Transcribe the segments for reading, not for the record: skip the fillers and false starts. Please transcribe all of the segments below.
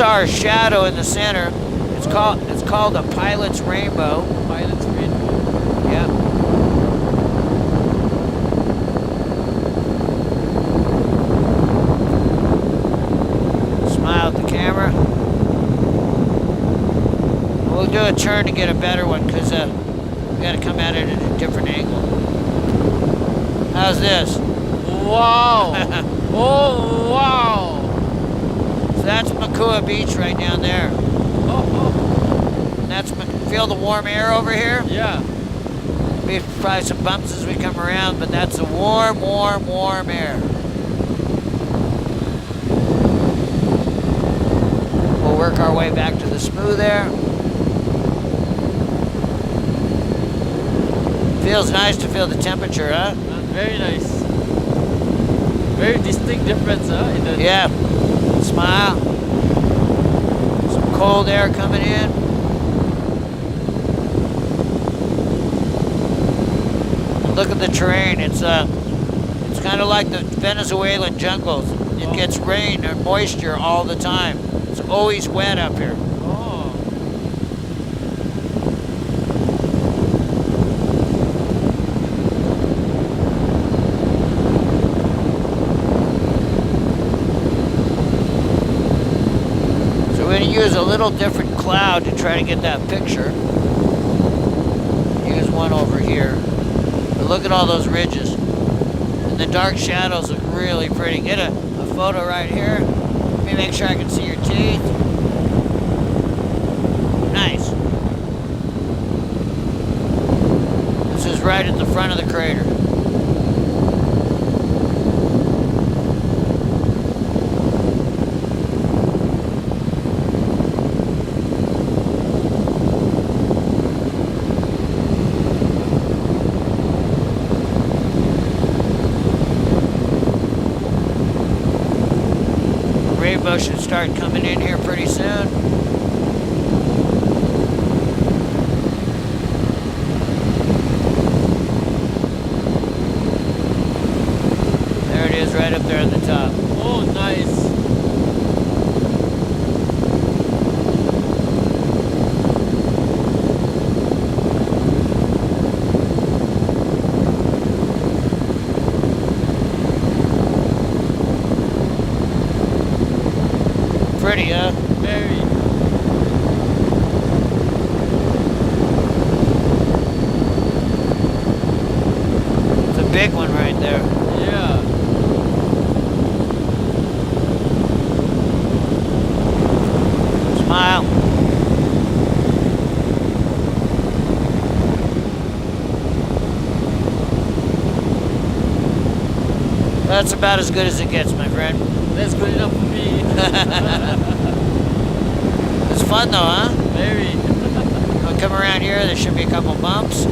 Our shadow in the center. It's called a pilot's rainbow. Pilot's rainbow. Yeah. Smile at the camera. We'll do a turn to get a better one because we got to come at it at a different angle. How's this? Wow! Oh, wow! So that's Makua Beach right down there. Oh. And that's, feel the warm air over here? Yeah. Be probably some bumps as we come around, but that's the warm, warm, warm air. We'll work our way back to the smooth air. Feels nice to feel the temperature, huh? Very nice. Very distinct difference, huh? Yeah. Smile. Some cold air coming in. Look at the terrain. It's kind of like the Venezuelan jungles. It gets rain and moisture all the time. It's always wet up here. Oh. So we're going to use a little different cloud to try to get that picture. Use one over here. But look at all those ridges. And the dark shadows look really pretty. Get a photo right here. Let me make sure I can see your teeth. Nice. This is right at the front of the crater. Rainbow should start coming in here pretty soon. There it is, right up there at the top. Oh, nice. Pretty, huh? Very. It's a big one right there. Yeah. Smile. That's about as good as it gets, my friend. That's good enough for me. It's fun though, huh? Very. I'll come around here, there should be a couple bumps.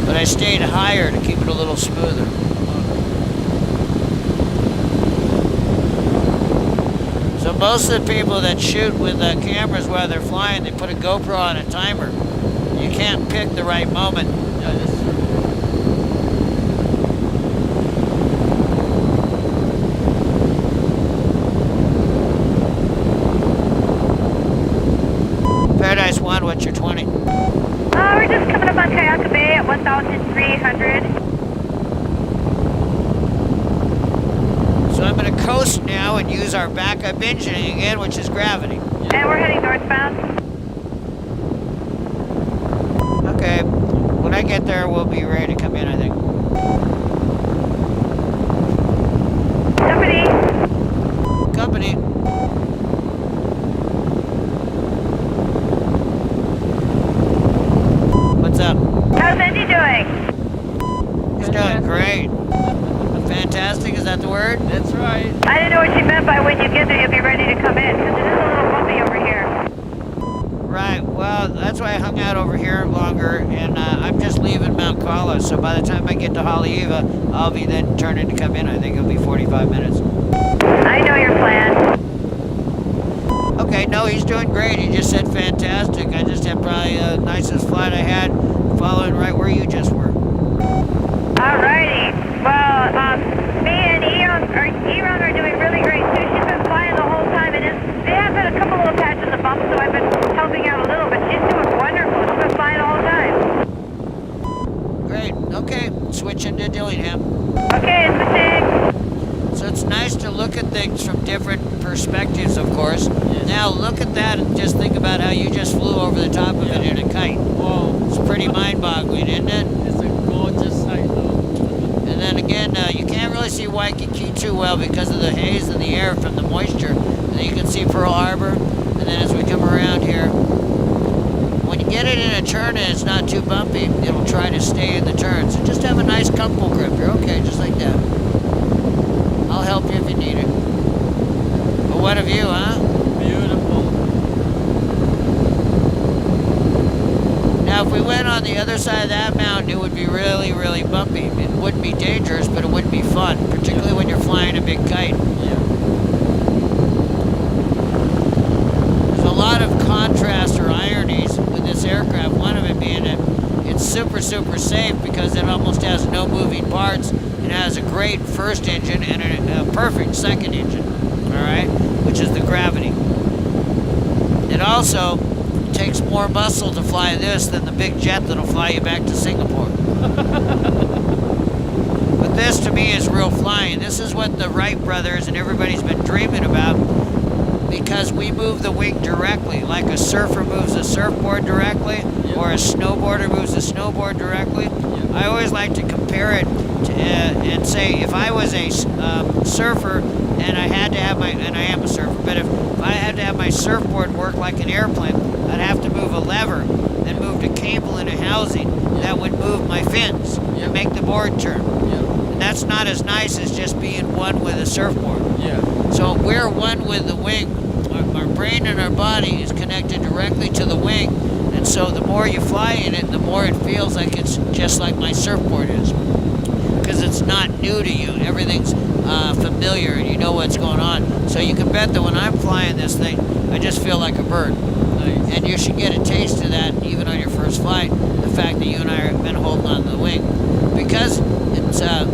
But I stayed higher to keep it a little smoother. So most of the people that shoot with cameras while they're flying, they put a GoPro on a timer. You can't pick the right moment. Yeah, that's true. Paradise 1, what's your 20? We're just coming up on Kayaka Bay at 1,300. So I'm going to coast now and use our backup engine again, which is gravity. And we're heading northbound. Okay, when I get there, we'll be ready to come in, I think. Company. Company. What's up? How's Andy doing? He's doing great. Fantastic, is that the word? That's right. I didn't know what you meant by when you get there, you'll be ready to come in, because it is a little bumpy over here. Right, well, that's why I hung out over here longer, and I'm just leaving Mount Kala, so by the time I get to Haleiwa, I'll be then turning to come in. I think it'll be 45 minutes. I know your plan. Okay, no, he's doing great. He just said fantastic. I just had probably the nicest flight I had, following right where you just were. Alrighty. Well, me and Eron are doing really great too. She's been flying different perspectives, of course. Yes. Now look at that and just think about how you just flew over the top of it in a kite. Wow. It's pretty mind-boggling, isn't it? It's a gorgeous sight though. And then again, you can't really see Waikiki too well because of the haze in the air from the moisture. And then you can see Pearl Harbor. And then as we come around here, when you get it in a turn and it's not too bumpy, it'll try to stay in the turn. So just have a nice comfortable grip. You're okay, just like that. I'll help you if you need it. But what of you, huh? Beautiful. Now, if we went on the other side of that mountain, it would be really, really bumpy. It wouldn't be dangerous, but it wouldn't be fun, particularly when you're flying a big kite. Yeah. There's a lot of contrast or ironies with this aircraft, one of it being that it's super, super safe because it almost has no moving parts. It has a great first engine and a perfect second engine, all right, which is the Gravity. It also takes more muscle to fly this than the big jet that'll fly you back to Singapore. But this, to me, is real flying. This is what the Wright brothers and everybody's been dreaming about because we move the wing directly, like a surfer moves a surfboard directly, or a snowboarder moves a snowboard directly. I always like to compare it to, and say if I was a surfer and I had to have my, and I am a surfer, but if I had to have my surfboard work like an airplane, I'd have to move a lever and move a cable in a housing that would move my fins and make the board turn. And that's not as nice as just being one with a surfboard. So we're one with the wing. Our brain and our body is connected directly to the wing, and so the more you fly in it, the more it feels like it's just like my surfboard is, because it's not new to you. Everything's familiar, and you know what's going on. So you can bet that when I'm flying this thing, I just feel like a bird. Nice. And you should get a taste of that even on your first flight, the fact that you and I have been holding on to the wing. Because it's a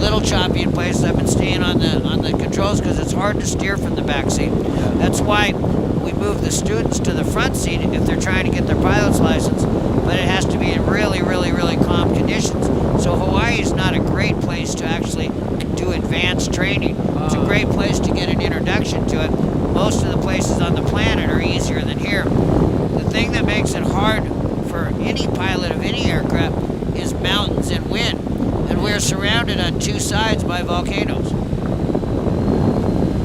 little choppy in places, I've been staying on the controls because it's hard to steer from the back seat. That's why we move the students to the front seat if they're trying to get their pilot's license, but it has to be in really, really, really calm conditions. So Hawaii is not a great place to actually do advanced training. It's a great place to get an introduction to it. Most of the places on the planet are easier than here. The thing that makes it hard for any pilot of any aircraft is mountains and wind. And we're surrounded on two sides by volcanoes.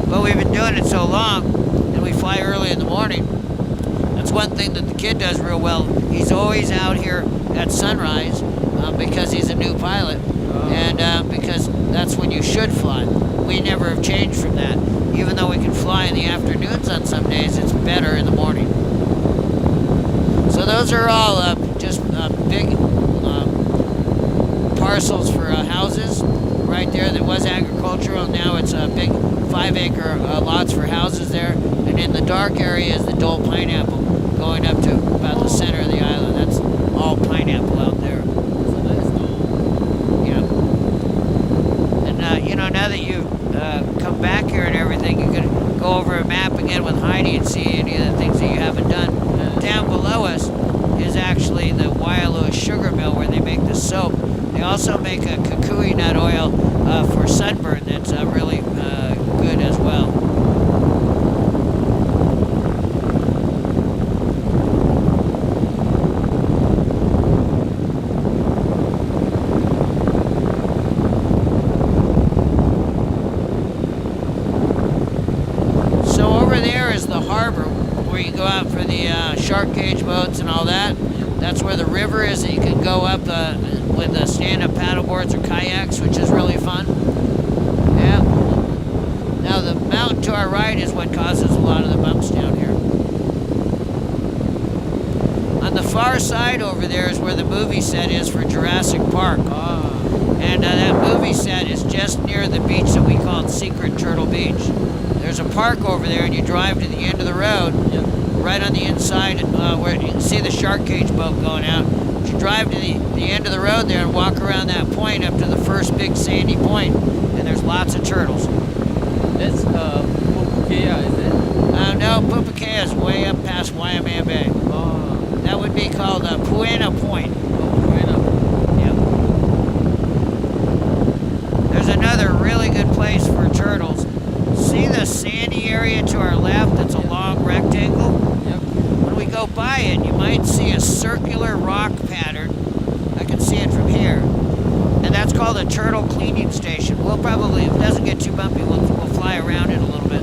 But we've been doing it so long, and we fly early in the morning. That's one thing that the kid does real well. He's always out here at sunrise because he's a new pilot, and because that's when you should fly. We never have changed from that. Even though we can fly in the afternoons on some days, it's better in the morning. So those are all just big parcels for houses right there. That was agricultural. Now it's big 5-acre lots for houses there. And in the dark area is the Dole pineapple going up to about the center of the island. That's all pineapple out there. So that's cool. Yeah. And now that you've come back here and everything, you can go over a map again with Heidi and see any of the things that you haven't done. Down below us is actually the Waialua sugar mill where they make the soap. They also make a kukui nut oil for sunburn that's really good as well. So over there is the harbor where you go out for the shark cage boats and all that. That's where the river is that you can go up with stand-up paddleboards or kayaks, which is really fun. Yeah. Now the mountain to our right is what causes a lot of the bumps down here. On the far side over there is where the movie set is for Jurassic Park. And that movie set is just near the beach that we call Secret Turtle Beach. There's a park over there, and you drive to the end of the road, right on the inside, where you can see the shark cage boat going out. You drive to the end of the road there and walk around that point up to the first big sandy point, and there's lots of turtles. That's Pupukea, is it? No, Pupukea is way up past Waimea Bay. That would be called Puena Point. Yeah. There's another really good place for turtles. See the sandy area to our left? That's a long rectangle. Yep. When we go by it, you might see a circular rock pattern. I can see it from here. And that's called a turtle cleaning station. We'll probably, if it doesn't get too bumpy, we'll fly around it a little bit.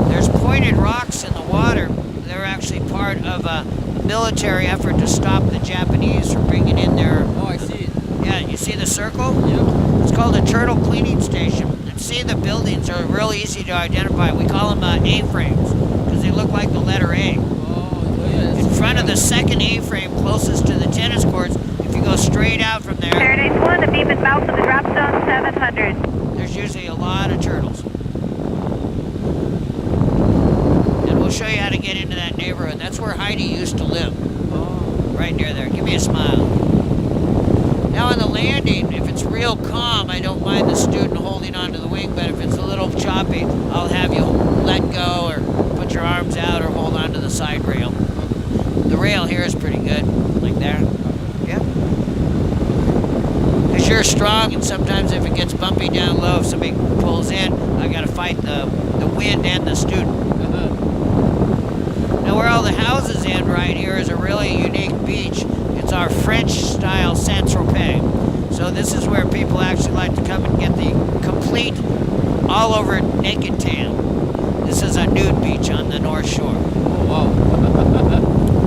There's pointed rocks in the water. They're actually part of a military effort to stop the Japanese from bringing in their... Oh, I see it. Yeah, you see the circle? Yep. It's called a turtle cleaning station. And see, the buildings are real easy to identify. We call them A-frames because they look like the letter A. Oh, yeah. In front of the second A-frame closest to the tennis courts, if you go straight out from there, Paradise 1, the beam is mouth of the drop zone 700. there's usually a lot of turtles. And we'll show you how to get into that neighborhood. That's where Heidi used to live, Oh. right near there. Give me a smile. Now on the landing, if it's real calm, I don't mind the student holding onto the wing, but if it's a little choppy, I'll have you let go or put your arms out or hold onto the side rail. The rail here is pretty good, like there. Yeah. Because you're strong, and sometimes if it gets bumpy down low, if somebody pulls in, I got to fight the wind and the student. Now where all the houses end right here is a really unique beach. It's our French-style Saint-Tropez. So this is where people actually like to come and get the complete, all-over naked tan. This is a nude beach on the North Shore. Oh, wow.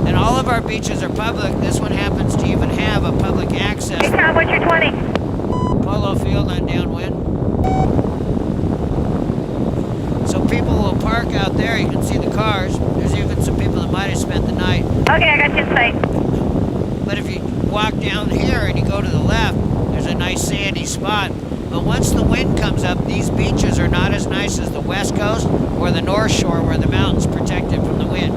And all of our beaches are public. This one happens to even have a public access Hey, Tom, what's your 20? polo field on downwind. So people will park out there. You can see the cars. There's even some people that might have spent the night. Okay, I got you in sight. But if you walk down here and you go to the left, there's a nice sandy spot. But once the wind comes up, these beaches are not as nice as the West Coast or the North Shore where the mountain's protected from the wind.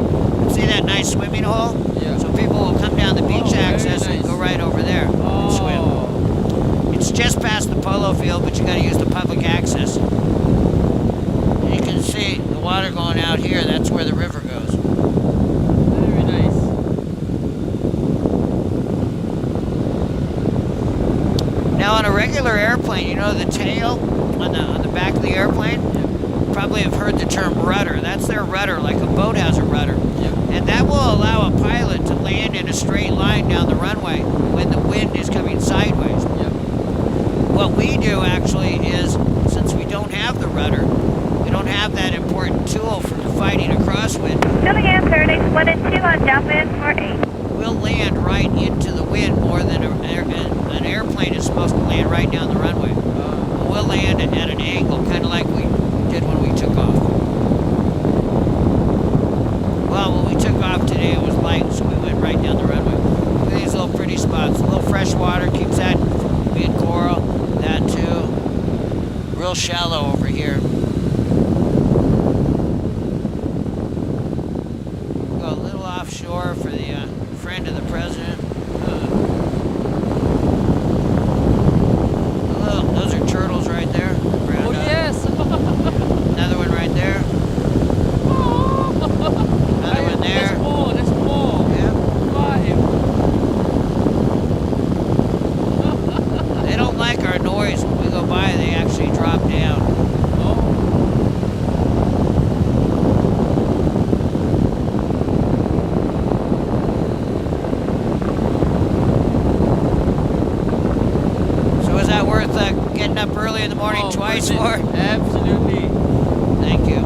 See that nice swimming hole? Yeah. So people will come down the beach very access and nice. go right over there and swim. Oh. It's just past the polo field, but you got to use the public access. And you can see the water going out here. That's where the river goes. Very nice. Now on a regular airplane, you know the tail on the back of the airplane? You probably have heard the term rudder. That's their rudder, like a boat has a rudder. Yep. And that will allow a pilot to land in a straight line down the runway when the wind is coming sideways. Yep. What we do actually is, since we don't have the rudder, we don't have that important tool for fighting a crosswind, Filling in Paradise 1 and 2 on downwind for 8. we'll land right into the wind more than an airplane is supposed to land right down the runway. We'll land at an angle, kind of like we did when we took off. Well, when we took off today, it was light, so we went right down the runway. Look at these little pretty spots. A little fresh water keeps that from being coral. That too. Real shallow over here. Go a little offshore for the friend of the president. Those are turtles right there. Oh, yes. Another one right there. Another one there. There's more. There's more. Yeah. Five. They don't like our noise. When we go by, they actually drop down. Oh. So is that worth getting up early in the morning Oh, twice worth for? it. Absolutely. Thank you.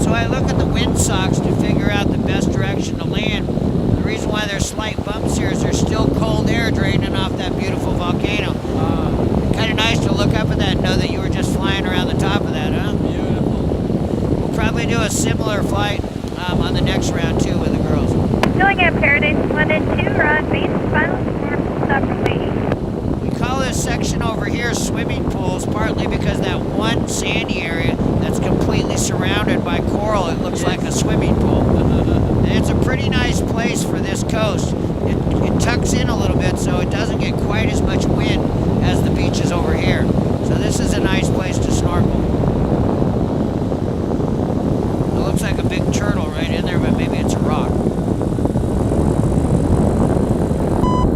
So I look at the windsocks to figure out the best direction to land. The reason why there's slight bumps here is there's still cold air draining off that beautiful volcano. Kind of nice to look up at that and know that you were just flying around the top of that, huh? Beautiful. We'll probably do a similar flight on the next round too with the girls. Filling in Paradise 1 and 2 on base final for stop remaining. We call this section over here swimming pools partly because that one sandy area that's completely surrounded by coral, it looks like a swimming pool. And it's a pretty nice place for this coast. It tucks in a little bit so it doesn't get quite as much wind as the beaches over here. So this is a nice place to snorkel. It looks like a big turtle right in there, but maybe it's a rock.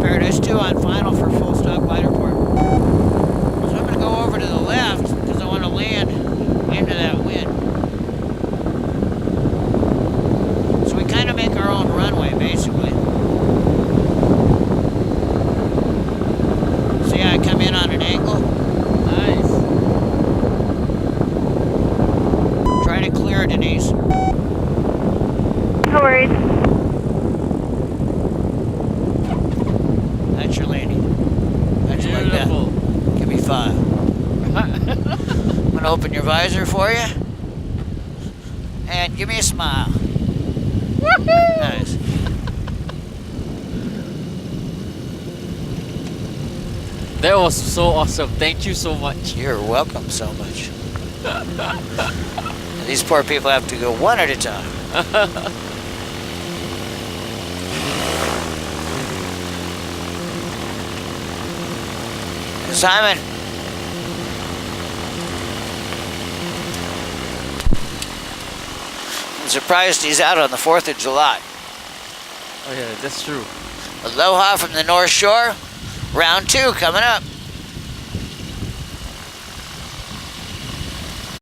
Paradise 2 on final for full stop glider port. So I'm going to go over I'm gonna open your visor for you. And give me a smile. Nice. That was so awesome. Thank you so much. You're welcome so much. These poor people have to go one at a time. Simon. I'm surprised he's out on the 4th of July. Oh yeah, that's true. Aloha from the North Shore. Round 2 coming up.